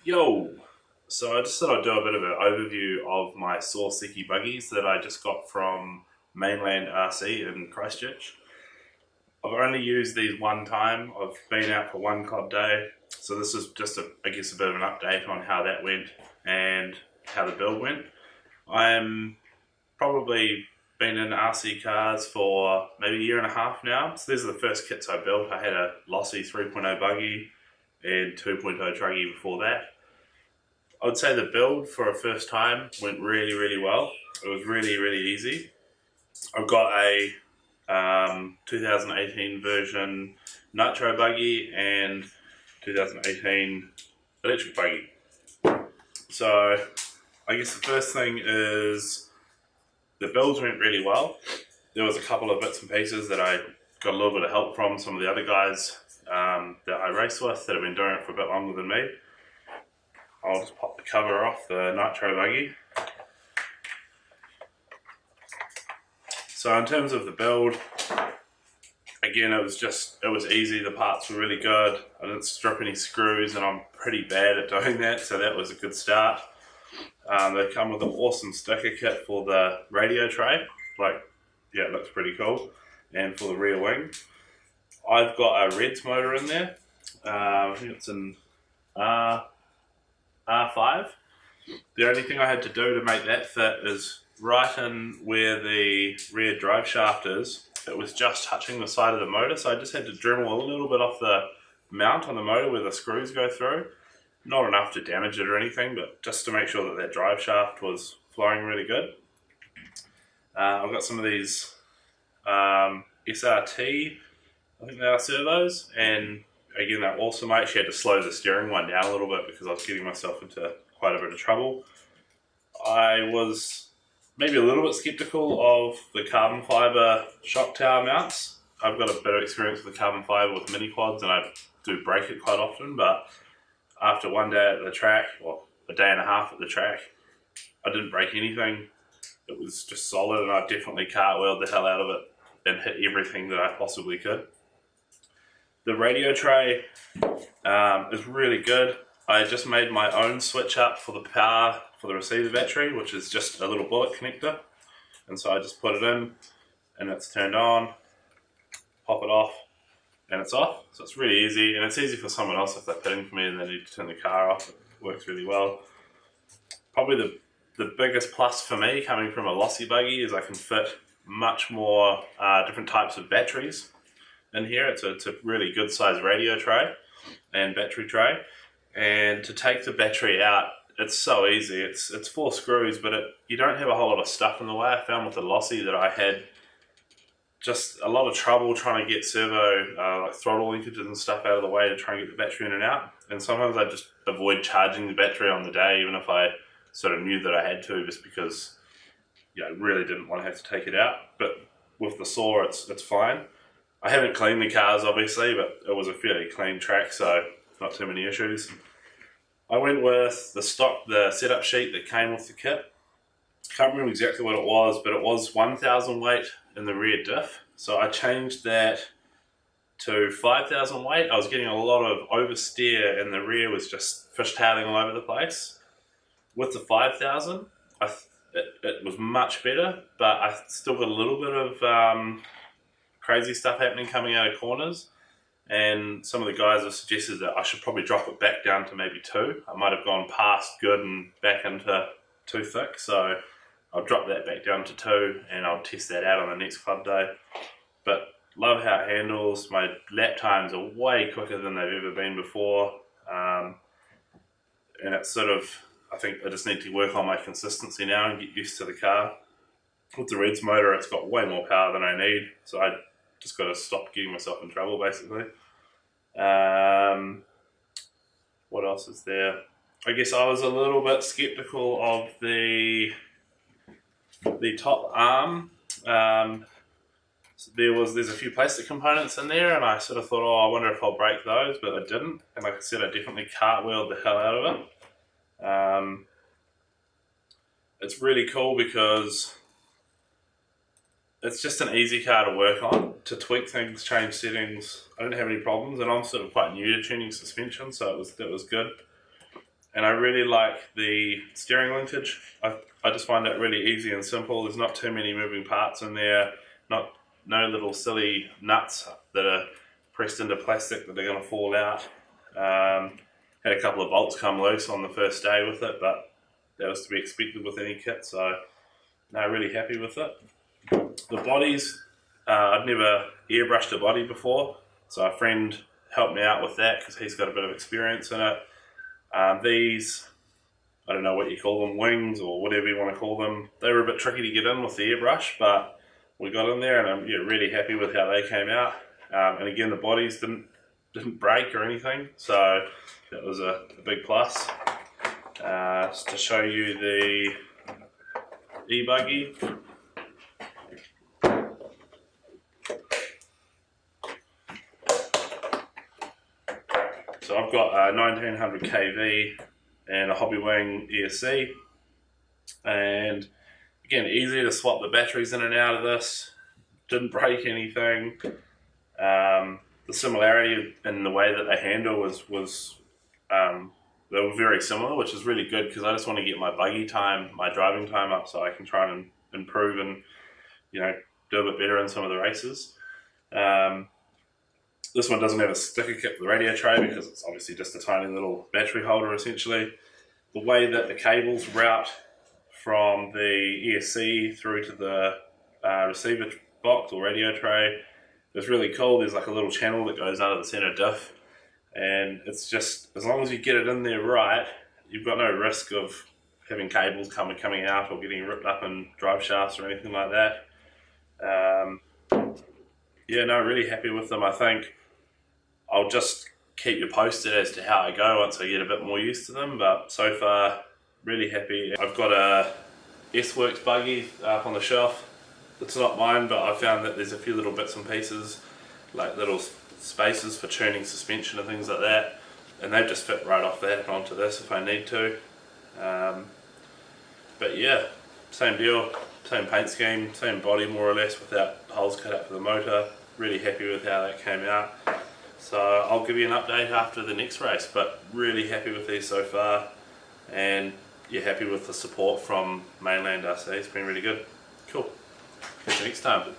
Yo! So I just thought I'd do a bit of an overview of my Soar Seiki buggies that I just got from mainland RC in Christchurch. I've only used these one time. I've been out for one club day, so this is just I guess a bit of an update on how that went and how the build went. I'm probably been in RC cars for maybe a year and a half now. So these are the first kits I built. I had a Lossy 3.0 buggy and 2.0 truggy before that. I would say the build for a first time went really well. It was really easy. I've got a 2018 version Nitro buggy and 2018 electric buggy. So I guess the first thing is the builds went really well. There was a couple of bits and pieces that I got a little bit of help from some of the other guys that I race with that have been doing it for a bit longer than me. I'll just pop the cover off the Nitro buggy. So in terms of the build, again it was easy, the parts were really good. I didn't strip any screws and I'm pretty bad at doing that, so that was a good start. They come with an awesome sticker kit for the radio tray, it looks pretty cool, and for the rear wing. I've got a Reds motor in there, I think it's an R5. The only thing I had to do to make that fit is right in where the rear drive shaft is. It was just touching the side of the motor, so I just had to Dremel a little bit off the mount on the motor where the screws go through. Not enough to damage it or anything, but just to make sure that that drive shaft was flowing really good. I've got some of these SRT, I think they are servos, and again, they're awesome. I actually had to slow the steering one down a little bit because I was getting myself into quite a bit of trouble. I was maybe a little bit skeptical of the carbon fibre shock tower mounts. I've got a bit of experience with the carbon fibre with mini quads and I do break it quite often, but after one day at the track, or a day and a half at the track, I didn't break anything. It was just solid and I definitely cartwheeled the hell out of it and hit everything that I possibly could. The radio tray is really good. I just made my own switch up for the power for the receiver battery, which is just a little bullet connector. And so I just put it in and it's turned on, pop it off, and it's off. So it's really easy, and it's easy for someone else if they're pitting for me and they need to turn the car off. It works really well. Probably the biggest plus for me coming from a Lossy buggy is I can fit much more different types of batteries in here. It's a really good size radio tray and battery tray, and to take the battery out, it's so easy. It's 4 screws, but you don't have a whole lot of stuff in the way. I found with the Lossy that I had just a lot of trouble trying to get servo like throttle linkages and stuff out of the way to try and get the battery in and out, and sometimes I just avoid charging the battery on the day even if I sort of knew that I had to, just because I really didn't want to have to take it out. But with the Soar it's fine. I haven't cleaned the cars obviously, but it was a fairly clean track, so not too many issues. I went with the setup sheet that came with the kit. Can't remember exactly what it was, but it was 1,000 weight in the rear diff. So I changed that to 5,000 weight. I was getting a lot of oversteer and the rear was just fishtailing all over the place. With the 5,000, it was much better, but I still got a little bit of crazy stuff happening coming out of corners. And some of the guys have suggested that I should probably drop it back down to maybe 2. I might have gone past good and back into too thick, so I'll drop that back down to 2 and I'll test that out on the next club day. But love how it handles. My lap times are way quicker than they've ever been before, and it's sort of, I think I just need to work on my consistency now and get used to the car. With the Reds motor, it's got way more power than I need, so I just got to stop getting myself in trouble basically. What else is there? I guess I was a little bit skeptical of the top arm. There's a few plastic components in there, and I sort of thought, I wonder if I'll break those, but I didn't. And like I said, I definitely cartwheeled the hell out of it. It's really cool because it's just an easy car to work on, to tweak things, change settings. I didn't have any problems, and I'm sort of quite new to tuning suspension, so that was good. and I really like the steering linkage. I just find it really easy and simple. There's not too many moving parts in there, no little silly nuts that are pressed into plastic that are going to fall out. Had a couple of bolts come loose on the first day with it, but that was to be expected with any kit, so no, really happy with it. The bodies, I'd never airbrushed a body before, so a friend helped me out with that because he's got a bit of experience in it. These, I don't know what you call them, wings or whatever you want to call them, they were a bit tricky to get in with the airbrush, but we got in there, and I'm really happy with how they came out. And again, the bodies didn't break or anything, so that was a big plus. Just to show you the e-buggy. So I've got a 1900 kV and a Hobby Wing ESC, and again, easy to swap the batteries in and out of this. Didn't break anything. The similarity in the way that they handle was they were very similar, which is really good because I just want to get my buggy time, my driving time up, so I can try and improve and do a bit better in some of the races. This one doesn't have a sticker kit for the radio tray because it's obviously just a tiny little battery holder essentially. The way that the cables route from the ESC through to the receiver box or radio tray is really cool. There's like a little channel that goes under the center diff, and it's just, as long as you get it in there right, you've got no risk of having cables coming out or getting ripped up in drive shafts or anything like that. Yeah, no, really happy with them. I think I'll just keep you posted as to how I go once I get a bit more used to them, but so far, really happy. I've got a S-Works buggy up on the shelf. It's not mine, but I found that there's a few little bits and pieces, like little spaces for tuning suspension and things like that, and they just fit right off that and onto this if I need to. But yeah, same deal, same paint scheme, same body more or less without holes cut out for the motor. Really happy with how that came out. So I'll give you an update after the next race, but really happy with these so far, and you're happy with the support from mainland RC. It's been really good. Cool. Catch you next time.